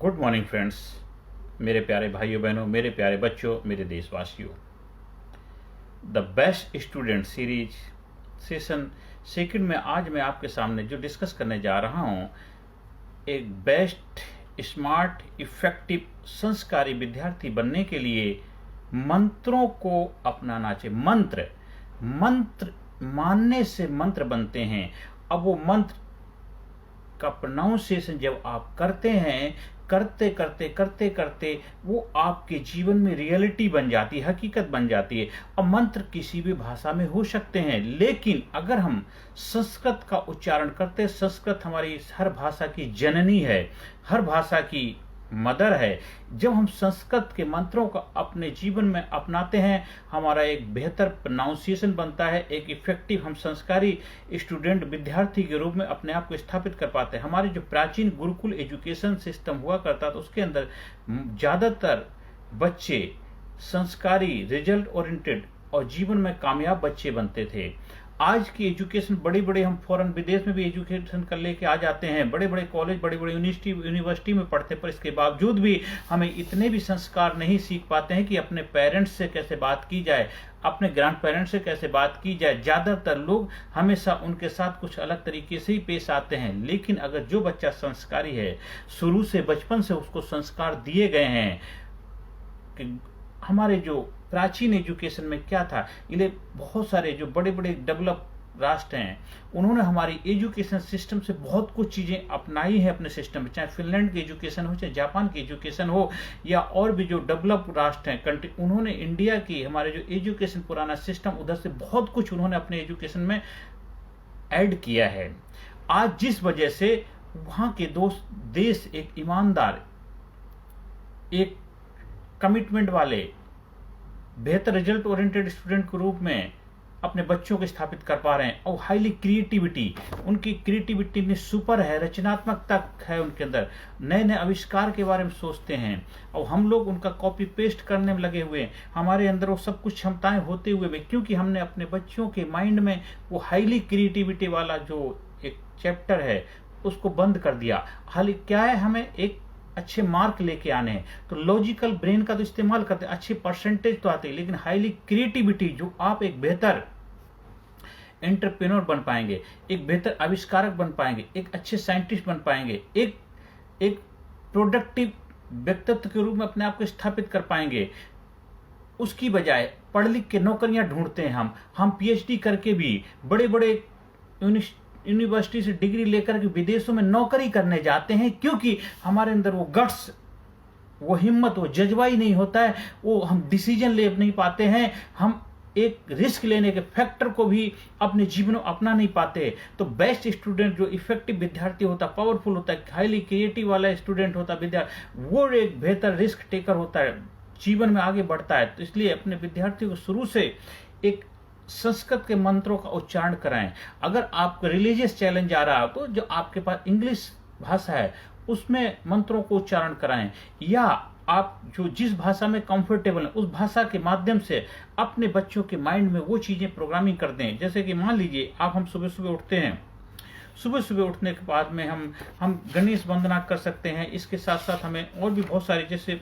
Good morning friends, मेरे प्यारे भाइयों बहनों, मेरे प्यारे बच्चों, मेरे देशवासियों। The best student series session second में आज मैं आपके सामने जो डिस्कस करने जा रहा हूं, एक बेस्ट स्मार्ट इफेक्टिव संस्कारी विद्यार्थी बनने के लिए मंत्रों को अपनाना चाहिए। मंत्र मानने से मंत्र बनते हैं। अब वो मंत्र का प्रोनाउंसिएशन जब आप करते हैं, करते करते करते करते वो आपके जीवन में रियलिटी बन जाती है, हकीकत बन जाती है। अब मंत्र किसी भी भाषा में हो सकते हैं, लेकिन अगर हम संस्कृत का उच्चारण करते, संस्कृत हमारी हर भाषा की जननी है, हर भाषा की मदर है। जब हम संस्कृत के मंत्रों को अपने जीवन में अपनाते हैं, हमारा एक बेहतर प्रोनाउंसिएशन बनता है, एक इफेक्टिव हम संस्कारी स्टूडेंट विद्यार्थी के रूप में अपने आप को स्थापित कर पाते हैं। हमारे जो प्राचीन गुरुकुल एजुकेशन सिस्टम हुआ करता था, उसके अंदर ज्यादातर बच्चे संस्कारी, रिजल्ट ओरिएंटेड और जीवन में कामयाब बच्चे बनते थे। आज की एजुकेशन बड़े बड़े हम फॉरेन विदेश में भी एजुकेशन कर लेके आ जाते हैं, बड़े बड़े कॉलेज, बड़े बड़े यूनिवर्सिटी में पढ़ते, पर इसके बावजूद भी हमें इतने भी संस्कार नहीं सीख पाते हैं कि अपने पेरेंट्स से कैसे बात की जाए, अपने ग्रैंड पेरेंट्स से कैसे बात की जाए। ज्यादातर लोग हमेशा उनके साथ कुछ अलग तरीके से ही पेश आते हैं। लेकिन अगर जो बच्चा संस्कारी है, शुरू से बचपन से उसको संस्कार दिए गए हैं कि हमारे जो प्राचीन एजुकेशन में क्या था, ये बहुत सारे जो बड़े बड़े डेवलप राष्ट्र हैं, उन्होंने हमारी एजुकेशन सिस्टम से बहुत कुछ चीजें अपनाई है अपने सिस्टम में, चाहे फिनलैंड की एजुकेशन हो, चाहे जापान की एजुकेशन हो, या और भी जो डेवलप राष्ट्र हैं कंट्री, उन्होंने इंडिया की हमारे जो एजुकेशन पुराना सिस्टम, उधर से बहुत कुछ उन्होंने अपने एजुकेशन में ऐड किया है। आज जिस वजह से वहां के देश एक ईमानदार, एक कमिटमेंट वाले, बेहतर रिजल्ट ओरिएंटेड स्टूडेंट के रूप में अपने बच्चों को स्थापित कर पा रहे हैं। और हाईली क्रिएटिविटी, उनकी क्रिएटिविटी में सुपर है, रचनात्मकता है उनके अंदर, नए नए आविष्कार के बारे में सोचते हैं, और हम लोग उनका कॉपी पेस्ट करने में लगे हुए हैं। हमारे अंदर वो सब कुछ क्षमताएं होते हुए भी, क्योंकि हमने अपने बच्चों के माइंड में वो हाईली क्रिएटिविटी वाला जो एक चैप्टर है उसको बंद कर दिया। हाल क्या है, हमें एक अच्छे मार्क लेके आने हैं, तो लॉजिकल ब्रेन का तो इस्तेमाल करते हैं, अच्छे परसेंटेज तो आते हैं, लेकिन हाईली क्रिएटिविटी, जो आप एक बेहतर एंटरप्रेन्योर बन पाएंगे, एक बेहतर आविष्कारक बन पाएंगे, एक अच्छे साइंटिस्ट बन पाएंगे, एक प्रोडक्टिव व्यक्तित्व के रूप में अपने आप को स्थापित कर पाएंगे। उसकी बजाय पढ़ लिख के नौकरियां ढूंढते हैं हम पीएचडी करके भी बड़े बड़े यूनिवर्सिटी से डिग्री लेकर के विदेशों में नौकरी करने जाते हैं, क्योंकि हमारे अंदर वो गट्स, वो हिम्मत, वो जज्बा ही नहीं होता है, वो हम डिसीजन ले नहीं पाते हैं, हम एक रिस्क लेने के फैक्टर को भी अपने जीवन में अपना नहीं पाते। तो बेस्ट स्टूडेंट, जो इफेक्टिव विद्यार्थी होता, पावरफुल होता है, हाईली क्रिएटिव वाला स्टूडेंट होता विद्यार्थी, वो एक बेहतर रिस्क टेकर होता है, जीवन में आगे बढ़ता है। तो इसलिए अपने विद्यार्थियों को शुरू से एक संस्कृत के मंत्रों का उच्चारण कराएं। अगर आपको रिलीजियस चैलेंज आ रहा है, तो जो आपके पास इंग्लिश भाषा है उसमें मंत्रों को उच्चारण कराएं, या आप जो जिस भाषा में कंफर्टेबल है उस भाषा के माध्यम से अपने बच्चों के माइंड में वो चीजें प्रोग्रामिंग कर दें। जैसे कि मान लीजिए हम सुबह सुबह उठते हैं, सुबह सुबह उठने के बाद में हम गणेश वंदना कर सकते हैं। इसके साथ साथ हमें और भी बहुत सारी, जैसे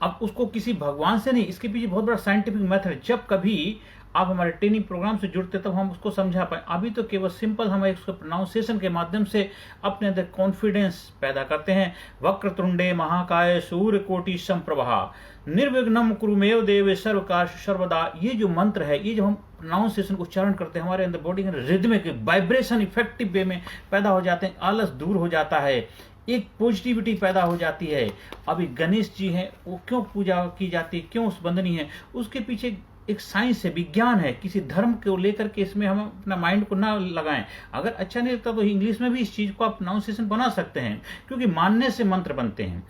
अब उसको किसी भगवान से नहीं, इसके पीछे बहुत बड़ा साइंटिफिक मेथड है। जब कभी आप हमारे ट्रेनिंग प्रोग्राम से जुड़ते तब हम उसको समझा पाए। अभी तो केवल सिंपल हम उसके प्रोनाउंसिएशन के माध्यम से अपने अंदर कॉन्फिडेंस पैदा करते हैं। वक्रतुंडे महाकाय सूर्यकोटि समप्रभा निर्विघ्नं कुरुमेव देवे सर्वकार्येषु सर्वदा। ये जो मंत्र है, ये जब हम प्रोनाउंसिएशन उच्चारण करते हैं, हमारे अंदर बॉडी के रिदमिक वाइब्रेशन इफेक्टिव वे में पैदा हो जाते हैं, आलस दूर हो जाता है, एक पॉजिटिविटी पैदा हो जाती है। अभी गणेश जी हैं, वो क्यों पूजा की जाती है, क्यों वंदनीय है, उसके पीछे एक साइंस है, विज्ञान है। किसी धर्म को लेकर के इसमें हम अपना माइंड को ना लगाएं। अगर अच्छा नहीं लगता तो इंग्लिश में भी इस चीज को आप प्रोनाउंसिएशन बना सकते हैं, क्योंकि मानने से मंत्र बनते हैं।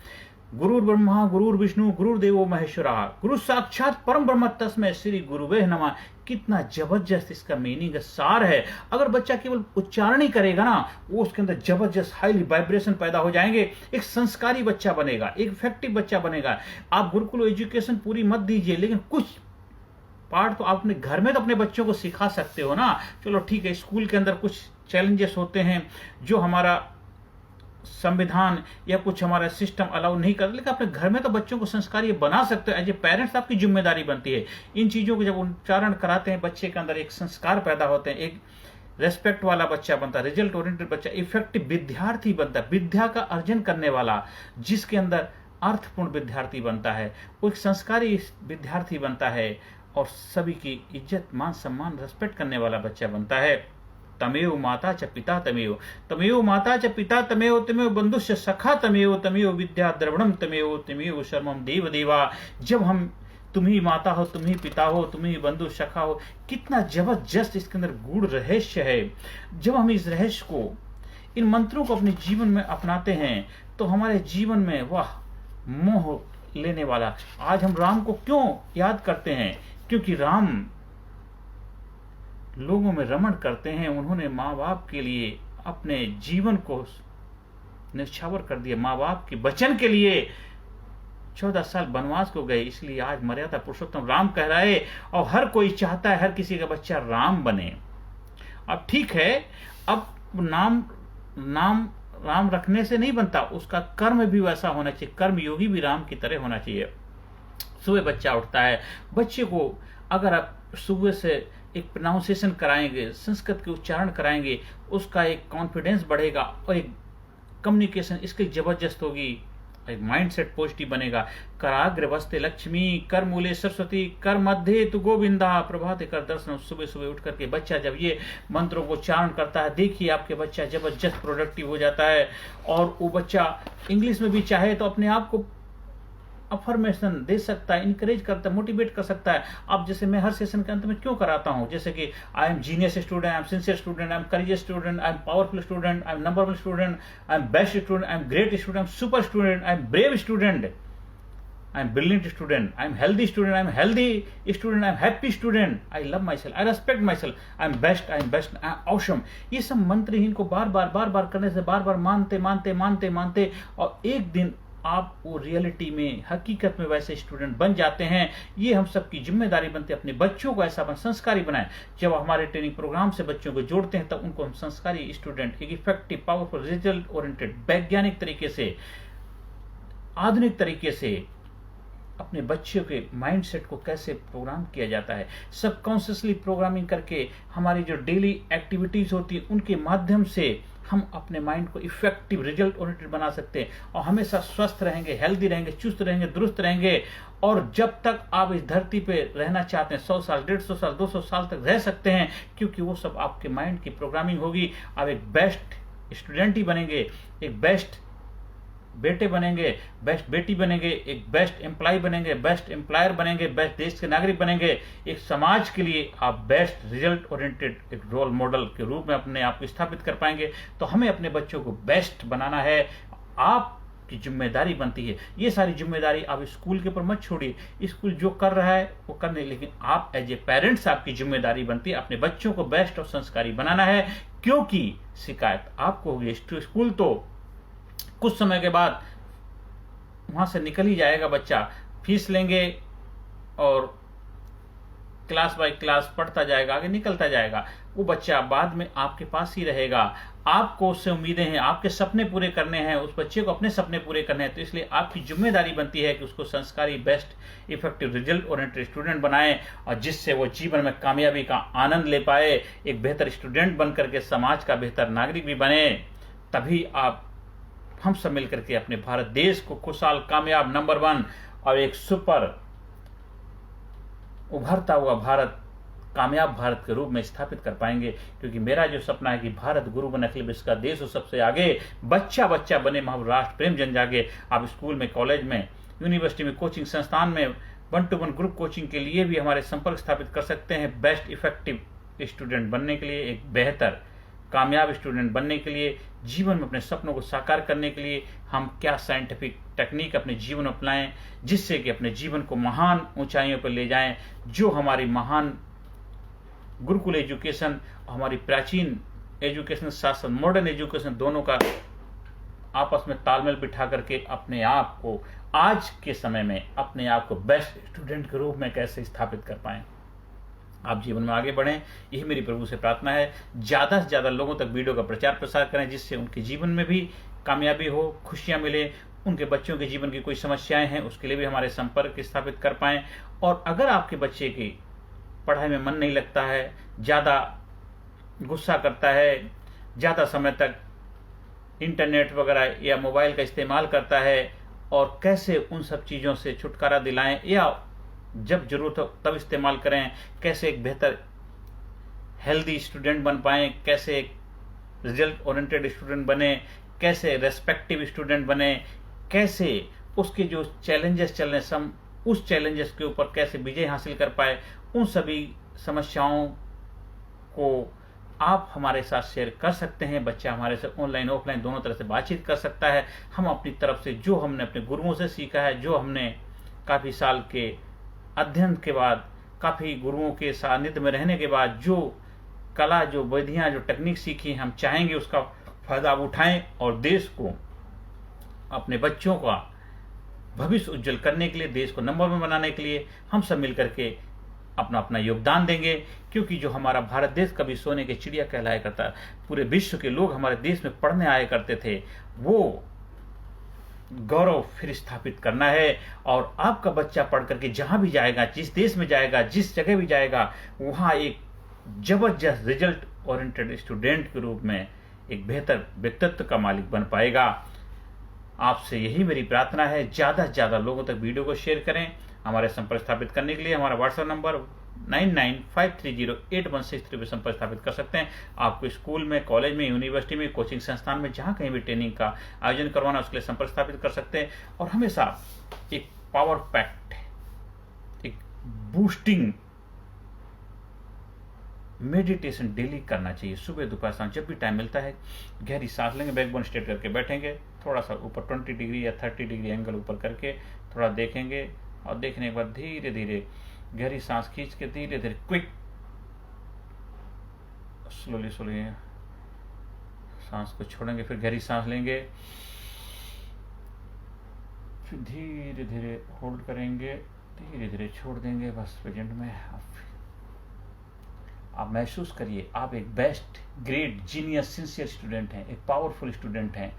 गुरुर् ब्रह्मा गुरुर् विष्णु गुरुर्देवो महेश्वरः गुरु साक्षात परम ब्रह्म तस्मै श्री गुरुवे नमः। कितना जबरदस्त इसका मीनिंग सार है। अगर बच्चा केवल उच्चारण ही करेगा ना, वो उसके अंदर जबरदस्त हाईली वाइब्रेशन पैदा हो जाएंगे, एक संस्कारी बच्चा बनेगा, एक इफेक्टिव बच्चा बनेगा। आप गुरुकुल एजुकेशन पूरी मत दीजिए, लेकिन कुछ पार्ट तो आप अपने घर में तो अपने बच्चों को सिखा सकते हो ना। चलो ठीक है, स्कूल के अंदर कुछ चैलेंजेस होते हैं, जो हमारा संविधान या कुछ हमारा सिस्टम अलाउ नहीं करता, लेकिन अपने घर में तो बच्चों को संस्कार ये बना सकते हो। एज ए पेरेंट्स आपकी जिम्मेदारी बनती है इन चीज़ों को जब उच्चारण कराते हैं, बच्चे के अंदर एक संस्कार पैदा होते हैं, एक रेस्पेक्ट वाला बच्चा बनता है, रिजल्ट ओरिएंटेड बच्चा, इफेक्टिव विद्यार्थी बनता है, विद्या का अर्जन करने वाला, जिसके अंदर अर्थपूर्ण विद्यार्थी बनता है, वो एक संस्कारी विद्यार्थी बनता है और सभी की इज्जत मान सम्मान रेस्पेक्ट करने वाला बच्चा बनता है। तमेव माता च पिता तमेव, तमेव माता च पिता तमेव, तमेव बंधुश्च सखा तमेव, तमेव विद्या द्रविणम तमेव, तमेव शर्मम देव देवा। जब हम तुम ही माता हो, तुम ही पिता हो, तुम ही बंधु सखा हो, कितना जबरदस्त इसके अंदर गूढ़ रहस्य है। जब हम इस रहस्य को, इन मंत्रों को अपने जीवन में अपनाते हैं तो हमारे जीवन में वाह मोह लेने वाला। आज हम राम को क्यों याद करते हैं? क्योंकि राम लोगों में रमण करते हैं। उन्होंने माँ बाप के लिए अपने जीवन को निछावर कर दिया, माँ बाप के वचन के लिए 14 साल वनवास को गए। इसलिए आज मर्यादा पुरुषोत्तम राम कह रहा है और हर कोई चाहता है हर किसी का बच्चा राम बने। अब ठीक है, अब नाम राम रखने से नहीं बनता, उसका कर्म भी वैसा होना चाहिए, कर्म योगी भी राम की तरह होना चाहिए। सुबह बच्चा उठता है, बच्चे को अगर आप सुबह से एक प्रोनाउंसिएशन कराएंगे, संस्कृत के उच्चारण कराएंगे, उसका एक कॉन्फिडेंस बढ़ेगा और एक कम्युनिकेशन स्किल जबरदस्त होगी, एक माइंडसेट पॉजिटिव बनेगा। कराग्र वस्ते लक्ष्मी, कर मूले सरस्वती, कर मध्य तु गोविंदा, प्रभात कर दर्शन। सुबह सुबह उठ करके बच्चा जब ये मंत्रों को उच्चारण करता है, देखिए आपके बच्चा जबरदस्त प्रोडक्टिव हो जाता है। और वो बच्चा इंग्लिश में भी चाहे तो अपने आप को अफर्मेशन दे सकता है, इनकरेज करता है, मोटिवेट कर सकता है। अब जैसे मैं हर सेशन के अंत में क्यों कराता हूं, जैसे कि I am genius student, I am sincere student, I am courageous student, I am powerful student, I am number one student, I am best student, I am great student, I am super student, I am brave student, I am brilliant student, I am healthy student, I am healthy student, I am happy student, I love my self, I respect my self, I am best, I am best, I am awesome. ये सब मंत्र ही इनको बार बार करने से बार बार मानते और एक दिन आप वो रियलिटी में, हकीकत में वैसे स्टूडेंट बन जाते हैं। ये हम सबकी जिम्मेदारी बनती है, अपने बच्चों को ऐसा संस्कारी बनाएं। जब हमारे ट्रेनिंग प्रोग्राम से बच्चों को जोड़ते हैं तब उनको हम संस्कारी स्टूडेंट, एक इफेक्टिव, पावरफुल, रिजल्ट ओरिएंटेड, वैज्ञानिक तरीके से, आधुनिक तरीके से अपने बच्चों के माइंडसेट को कैसे प्रोग्राम किया जाता है, सबकॉन्शियसली प्रोग्रामिंग करके हमारी जो डेली एक्टिविटीज होती है उनके माध्यम से हम अपने माइंड को इफेक्टिव, रिजल्ट ओरिएंटेड बना सकते हैं और हमेशा स्वस्थ रहेंगे, हेल्दी रहेंगे, चुस्त रहेंगे, दुरुस्त रहेंगे। और जब तक आप इस धरती पे रहना चाहते हैं, 100 साल, 150 साल, 200 साल तक रह सकते हैं, क्योंकि वो सब आपके माइंड की प्रोग्रामिंग होगी। आप एक बेस्ट स्टूडेंट ही बनेंगे, एक बेस्ट बेटे बनेंगे, बेस्ट बेटी बनेंगे, एक बेस्ट एम्प्लॉय बनेंगे, बेस्ट एम्प्लॉयर बनेंगे, बेस्ट देश के नागरिक बनेंगे। एक समाज के लिए आप बेस्ट रिजल्ट ओरिएंटेड एक रोल मॉडल के रूप में अपने आप को स्थापित कर पाएंगे। तो हमें अपने बच्चों को बेस्ट बनाना है, आपकी जिम्मेदारी बनती है। ये सारी जिम्मेदारी आप स्कूल के ऊपर मत छोड़िए, स्कूल जो कर रहा है वो करने, लेकिन आप एज ए पेरेंट्स आपकी जिम्मेदारी बनती है अपने बच्चों को बेस्ट और संस्कारी बनाना है। क्योंकि शिकायत आपको होगी, स्कूल तो कुछ समय के बाद वहां से निकल ही जाएगा बच्चा, फीस लेंगे और क्लास बाय क्लास पढ़ता जाएगा, आगे निकलता जाएगा। वो बच्चा बाद में आपके पास ही रहेगा। आपको उससे उम्मीदें हैं, आपके सपने पूरे करने हैं, उस बच्चे को अपने सपने पूरे करने हैं। तो इसलिए आपकी जिम्मेदारी बनती है कि उसको संस्कारी, best, effective, result oriented student बनाएं और जिससे वो जीवन में कामयाबी का आनंद ले पाए, एक बेहतर स्टूडेंट बन करके समाज का बेहतर नागरिक भी बने। तभी आप, हम सब मिलकर के अपने भारत देश को खुशहाल, कामयाब, नंबर वन और एक सुपर उभरता हुआ भारत, कामयाब भारत के रूप में स्थापित कर पाएंगे। क्योंकि मेरा जो सपना है कि भारत गुरु बने, अखिल विश्व का देश हो सबसे आगे, बच्चा बच्चा बने, महाराष्ट्र प्रेम जन जागे। आप स्कूल में, कॉलेज में, यूनिवर्सिटी में, कोचिंग संस्थान में 1-to-1 ग्रुप कोचिंग के लिए भी हमारे संपर्क स्थापित कर सकते हैं। बेस्ट इफेक्टिव स्टूडेंट बनने के लिए, एक बेहतर कामयाब स्टूडेंट बनने के लिए, जीवन में अपने सपनों को साकार करने के लिए हम क्या साइंटिफिक टेक्निक अपने जीवन में अपनाएं, जिससे कि अपने जीवन को महान ऊंचाइयों पर ले जाएं। जो हमारी महान गुरुकुल एजुकेशन, हमारी प्राचीन एजुकेशन शासन, मॉडर्न एजुकेशन, दोनों का आपस में तालमेल बिठा करके अपने आप को आज के समय में अपने आप को बेस्ट स्टूडेंट के रूप में कैसे स्थापित कर पाएं। आप जीवन में आगे बढ़ें, यही मेरी प्रभु से प्रार्थना है। ज़्यादा से ज़्यादा लोगों तक वीडियो का प्रचार प्रसार करें, जिससे उनके जीवन में भी कामयाबी हो, खुशियाँ मिले, उनके बच्चों के जीवन की कोई समस्याएं हैं उसके लिए भी हमारे संपर्क स्थापित कर पाएँ। और अगर आपके बच्चे की पढ़ाई में मन नहीं लगता है, ज़्यादा गुस्सा करता है, ज़्यादा समय तक इंटरनेट वगैरह या मोबाइल का इस्तेमाल करता है, और कैसे उन सब चीज़ों से छुटकारा दिलाएं या जब ज़रूरत हो तब इस्तेमाल करें, कैसे एक बेहतर हेल्दी स्टूडेंट बन पाएँ, कैसे एक रिजल्ट ओरिएंटेड स्टूडेंट बने, कैसे रेस्पेक्टिव स्टूडेंट बने, कैसे उसके जो चैलेंजेस चल रहे हैं उस चैलेंजेस के ऊपर कैसे विजय हासिल कर पाए, उन सभी समस्याओं को आप हमारे साथ शेयर कर सकते हैं। बच्चा हमारे से ऑनलाइन ऑफलाइन दोनों तरह से बातचीत कर सकता है। हम अपनी तरफ से जो हमने अपने गुरुओं से सीखा है, जो हमने काफ़ी साल के अध्ययन के बाद, काफ़ी गुरुओं के सानिध्य में रहने के बाद जो कला, जो विधियाँ, जो टेक्निक सीखी, हम चाहेंगे उसका फायदा उठाएं और देश को, अपने बच्चों का भविष्य उज्जवल करने के लिए, देश को नंबर 1 बनाने के लिए हम सब मिलकर के अपना अपना योगदान देंगे। क्योंकि जो हमारा भारत देश कभी सोने के चिड़िया कहलाया करता, पूरे विश्व के लोग हमारे देश में पढ़ने आया करते थे, वो गौरव फिर स्थापित करना है। और आपका बच्चा पढ़ करके जहां भी जाएगा, जिस देश में जाएगा, जिस जगह भी जाएगा, वहां एक जबरदस्त रिजल्ट ओरिएंटेड स्टूडेंट के रूप में एक बेहतर व्यक्तित्व का मालिक बन पाएगा। आपसे यही मेरी प्रार्थना है, ज़्यादा से ज़्यादा लोगों तक वीडियो को शेयर करें। हमारे संपर्क स्थापित करने के लिए हमारा व्हाट्सएप नंबर 99530816 पर संपर्क स्थापित कर सकते हैं। आपको स्कूल में, कॉलेज में, यूनिवर्सिटी में, कोचिंग संस्थान में, जहाँ कहीं भी ट्रेनिंग का आयोजन करवाना, उसके लिए संपर्क स्थापित कर सकते हैं। और हमेशा एक पावर पैक्ड, एक बूस्टिंग मेडिटेशन डेली करना चाहिए। सुबह, दोपहर, शाम, जब भी टाइम मिलता है गहरी सांस लेंगे, बैकबोन स्ट्रेट करके बैठेंगे, थोड़ा सा ऊपर 20 डिग्री या 30 डिग्री एंगल ऊपर करके थोड़ा देखेंगे, और देखने के बाद धीरे धीरे गहरी सांस खींच के धीरे धीरे क्विक स्लोली सांस को छोड़ेंगे, फिर गहरी सांस लेंगे, फिर धीरे धीरे होल्ड करेंगे, धीरे धीरे छोड़ देंगे। बस प्रेजेंट में आप महसूस करिए आप एक best, great, genius, sincere student हैं, एक पावरफुल स्टूडेंट हैं।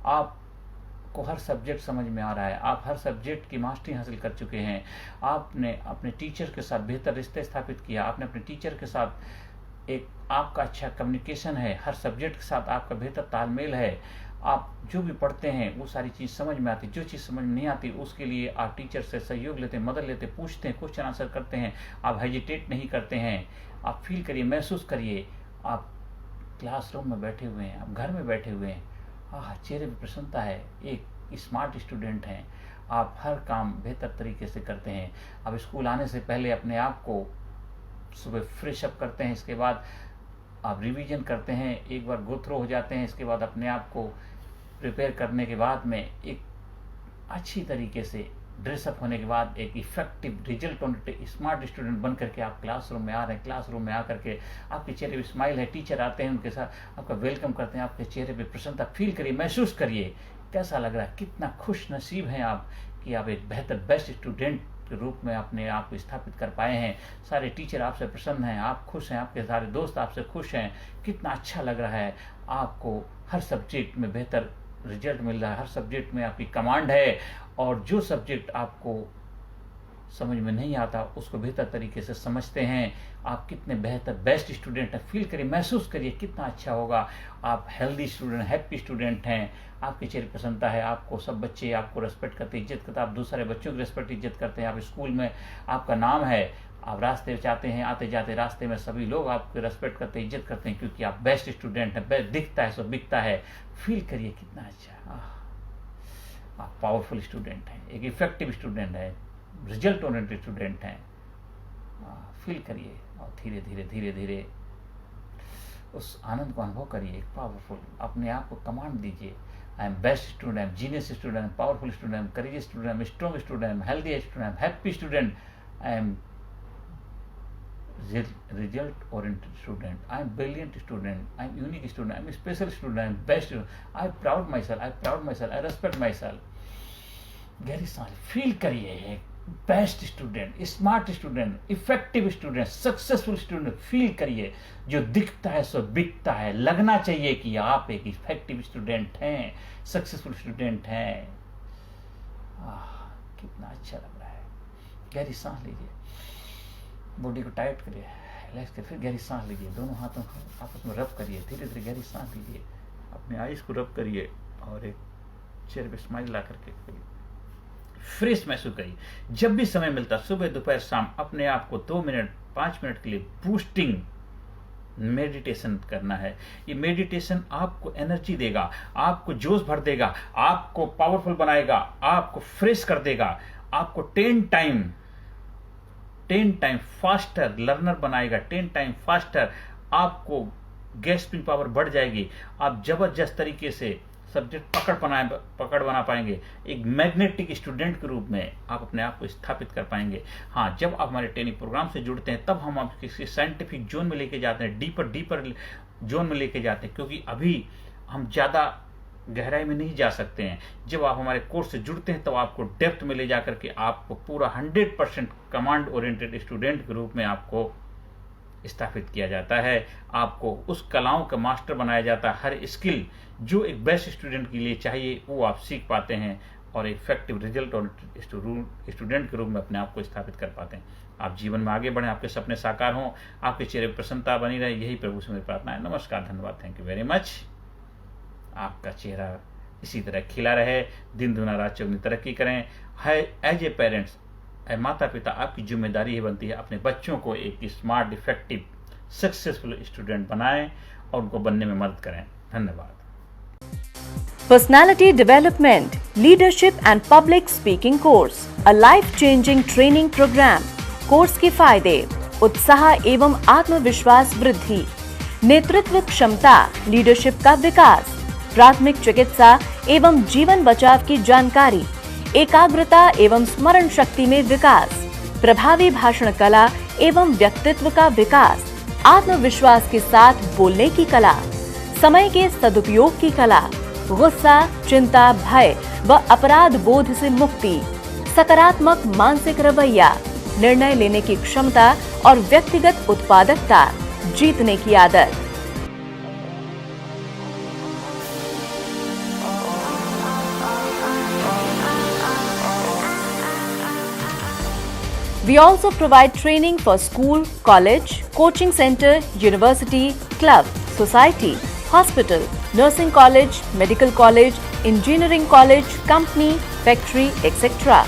आपको हर सब्जेक्ट समझ में आ रहा है, आप हर सब्जेक्ट की मास्टरी हासिल कर चुके हैं, आपने अपने टीचर के साथ बेहतर रिश्ते स्थापित किया, आपने अपने टीचर के साथ एक आपका अच्छा कम्युनिकेशन है, हर सब्जेक्ट के साथ आपका बेहतर तालमेल है, आप जो भी पढ़ते हैं वो सारी चीज़ समझ में आती, जो चीज़ समझ में नहीं आती उसके लिए आप टीचर से सहयोग लेते हैं, मदद लेते हैं, पूछते हैं, क्वेश्चन आंसर करते हैं, आप हेजिटेट नहीं करते हैं। आप फील करिए, महसूस करिए आप क्लासरूम में बैठे हुए हैं, आप घर में बैठे हुए हैं, चेहरे पर प्रसन्नता है, एक स्मार्ट स्टूडेंट हैं, आप हर काम बेहतर तरीके से करते हैं। आप स्कूल आने से पहले अपने आप को सुबह फ्रेश अप करते हैं, इसके बाद आप रिवीजन करते हैं, एक बार गो थ्रू हो जाते हैं, इसके बाद अपने आप को प्रिपेयर करने के बाद में एक अच्छी तरीके से ड्रेसअप होने के बाद एक effective result oriented smart student बन करके आप क्लासरूम में आ रहे हैं। क्लासरूम में आकर के आपके चेहरे पे स्माइल है, टीचर आते हैं, उनके साथ आपका वेलकम करते हैं, आपके चेहरे पे प्रसन्नता फील करिए, महसूस करिए कैसा लग रहा है, कितना खुश नसीब हैं आप कि आप एक बेहतर बेस्ट स्टूडेंट के रूप में अपने आप को स्थापित कर पाए हैं। सारे टीचर आपसे प्रसन्न हैं, आप खुश हैं, आपके सारे दोस्त आपसे खुश हैं, कितना अच्छा लग रहा है, आपको हर सब्जेक्ट में बेहतर रिजल्ट मिल रहा है, हर सब्जेक्ट में आपकी कमांड है, और जो सब्जेक्ट आपको समझ में नहीं आता उसको बेहतर तरीके से समझते हैं। आप कितने बेहतर बेस्ट स्टूडेंट हैं, फील करिए, महसूस करिए कितना अच्छा होगा। आप हेल्दी स्टूडेंट, हैप्पी स्टूडेंट हैं, आपके चेहरे प्रसन्नता है, आपको सब बच्चे आपको रेस्पेक्ट करते, इज्जत करते, आप दूसरे बच्चों की रेस्पेक्ट इज्जत करते हैं, आप स्कूल में आपका नाम है, आप रास्ते जाते हैं, आते जाते रास्ते में सभी लोग आपको रेस्पेक्ट करते हैं, इज्जत करते हैं, क्योंकि आप बेस्ट स्टूडेंट हैं। बेस्ट दिखता है सो बिकता है। फील करिए कितना अच्छा, आप पावरफुल स्टूडेंट हैं, एक इफेक्टिव स्टूडेंट है, रिजल्ट ओरिएंटेड स्टूडेंट हैं। फील करिए और धीरे धीरे धीरे धीरे उस आनंद को अनुभव करिए, एक पावरफुल, अपने आप को कमांड दीजिए। I am best student, I am genius student, powerful student, courageous student, strong student, healthy student, happy student, I am result oriented student, I am brilliant student, I am unique student, I am special student, I am best student, I proud myself, I respect myself। गहरी सांस feel करिए, best student, smart student, effective student, successful student feel करिए। जो दिखता है सो बिकता है। लगना चाहिए कि आप एक इफेक्टिव स्टूडेंट हैं, सक्सेसफुल स्टूडेंट हैं। कितना अच्छा लग रहा है। गहरी सांस लीजिए, बॉडी को टाइट करिए, रिलैक्स करिए, फिर गहरी सांस लीजिए। दोनों हाथों को आपस में रब करिए, धीरे धीरे गहरी सांस लीजिए, अपने आईज को रब करिए और एक चेहरे पे स्माइल ला करके फ्रेश महसूस करिए। जब भी समय मिलता, सुबह दोपहर शाम, अपने आप को 2 मिनट 5 मिनट के लिए बूस्टिंग मेडिटेशन करना है। ये मेडिटेशन आपको एनर्जी देगा, आपको जोश भर देगा, आपको पावरफुल बनाएगा, आपको फ्रेश कर देगा, आपको 10 टाइम फास्टर लर्नर बनाएगा। 10 टाइम फास्टर आपको ग्रेस्पिंग पावर बढ़ जाएगी। आप जबरदस्त तरीके से सब्जेक्ट पकड़ बना पाएंगे। एक मैग्नेटिक स्टूडेंट के रूप में आप अपने आप को स्थापित कर पाएंगे। हाँ, जब आप हमारे ट्रेनिंग प्रोग्राम से जुड़ते हैं तब हम आपको किसी साइंटिफिक जोन में लेके जाते हैं, डीपर जोन में लेके जाते हैं, क्योंकि अभी हम ज़्यादा गहराई में नहीं जा सकते हैं। जब आप हमारे कोर्स से जुड़ते हैं तो आपको डेप्थ में ले जा करके आपको पूरा 100% कमांड ओरिएंटेड स्टूडेंट के रूप में आपको स्थापित किया जाता है। आपको उस कलाओं का मास्टर बनाया जाता है। हर स्किल जो एक बेस्ट स्टूडेंट के लिए चाहिए वो आप सीख पाते हैं और इफेक्टिव रिजल्ट और स्टूडेंट के रूप में अपने आप को स्थापित कर पाते हैं। आप जीवन में आगे बढ़ें, आपके सपने साकार हों, आपके चेहरे पर प्रसन्नता बनी रहे, यही प्रभु से मेरी प्रार्थना है। नमस्कार, धन्यवाद, थैंक यू वेरी मच। आपका चेहरा इसी तरह खिला रहे, दिन दुना रात चौगुनी तरक्की करें। है एज ए पेरेंट्स, माता पिता, आपकी जिम्मेदारी ही बनती है अपने बच्चों को एक स्मार्ट, इफेक्टिव, सक्सेसफुल स्टूडेंट बनाएं और उनको बनने में मदद करें। धन्यवाद। Personality Development, Leadership and Public Speaking Course, a life-changing training program. Course के फायदे: उत्साह एवं आत्मविश्वास वृद्धि, नेतृत्व क्षमता, लीडरशिप का विकास, प्राथमिक चिकित्सा एवं जीवन बचाव की जानकारी, एकाग्रता एवं स्मरण शक्ति में विकास, प्रभावी भाषण कला एवं व्यक्तित्व का विकास, आत्मविश्वास के साथ बोलने की कला, समय के सदुपयोग की कला, गुस्सा, चिंता, भय व अपराध बोध से मुक्ति, सकारात्मक मानसिक रवैया, निर्णय लेने की क्षमता और व्यक्तिगत उत्पादकता, जीतने की आदत। We also provide training for school, college, coaching center, university, club, society, hospital, nursing college, medical college, engineering college, company, factory, etc.